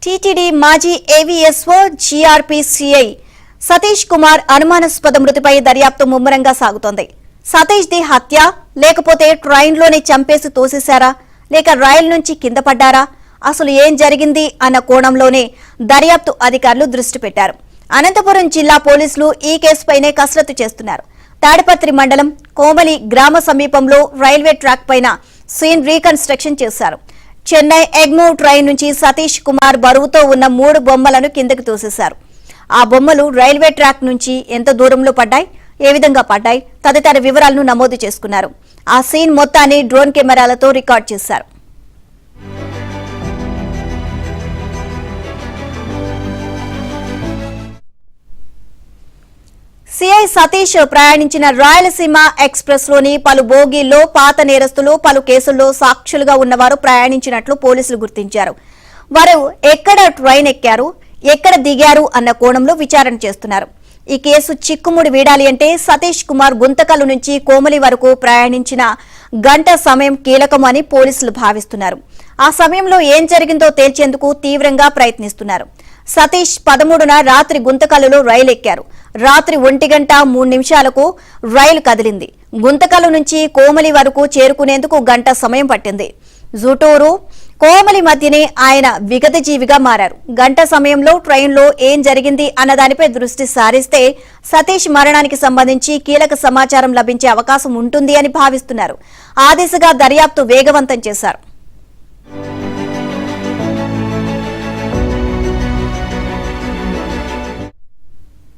TTD మాజీ AVSO జీఆర్పీసీఐ Satish Kumar అనుమానాస్పద మృతిపై దర్యాప్తు ముమ్మరంగా సాగుతోంది. సతీష్ ది హత్య లేకపోతే ట్రైన్లోనే చంపేసి తోసేశారా లేక రైలు నుంచి కింద పడ్డారా, అసలు ఏం జరిగింది అన్న కోణంలోనే దర్యాప్తు అధికారులు దృష్టి పెట్టారు. అనంతపురం జిల్లా పోలీసులు ఈ కేసుపైనే కసరత్తు చేస్తున్నారు. తాడిపత్రి మండలం కోమలి గ్రామ సమీపంలో రైల్వే ట్రాక్ పైన సీన్ రీకన్స్ట్రక్షన్ చేశారు. చెన్నై ఎగ్మూర్ ట్రైన్ నుంచి సతీష్ కుమార్ బరువుతో ఉన్న 3 బొమ్మలను కిందకి తోసేశారు. ఆ బొమ్మలు రైల్వే ట్రాక్ నుంచి ఎంత దూరంలో పడ్డాయి, ఏ విధంగా పడ్డాయి తదితర వివరాలను నమోదు చేసుకున్నారు. ఆ సీన్ మొత్తాన్ని డ్రోన్ కెమెరాలతో రికార్డ్ చేశారు. సిఐ సతీష్ ప్రయాణించిన రాయలసీమ ఎక్స్ప్రెస్ లోని పలు బోగీల్లో పాత నేరస్తులు, పలు కేసుల్లో సాక్షులుగా ఉన్నవారు ప్రయాణించినట్లు పోలీసులు గుర్తించారు. వారు ఎక్కడ ట్రైన్ ఎక్కారు, ఎక్కడ దిగారు అన్న కోణంలో విచారణ చేస్తున్నారు. ఈ కేసు చిక్కుముడి వీడాలి అంటే సతీష్ కుమార్ గుంతకల్లు నుంచి కోమలి వరకు ప్రయాణించిన గంట సమయం కీలకమని పోలీసులు భావిస్తున్నారు. ఆ సమయంలో ఏం జరిగిందో తేల్చేందుకు తీవ్రంగా ప్రయత్నిస్తున్నారు. సతీష్ 13న రాత్రి గుంతకల్లులో రైలు ఎక్కారు. రాత్రి 1:03 రైలు కదిలింది. గుంతకల్లు నుంచి కోమలి వరకు చేరుకునేందుకు గంట సమయం పట్టింది. జుటూరు కోమలి మధ్యనే ఆయన విగతజీవిగా మారారు. గంట సమయంలో ట్రైన్లో ఏం జరిగింది అన్నదానిపై దృష్టి సారిస్తే సతీష్ మరణానికి సంబంధించి కీలక సమాచారం లభించే అవకాశం ఉంటుంది అని భావిస్తున్నారు. ఆ దిశగా దర్యాప్తు వేగవంతం చేశారు.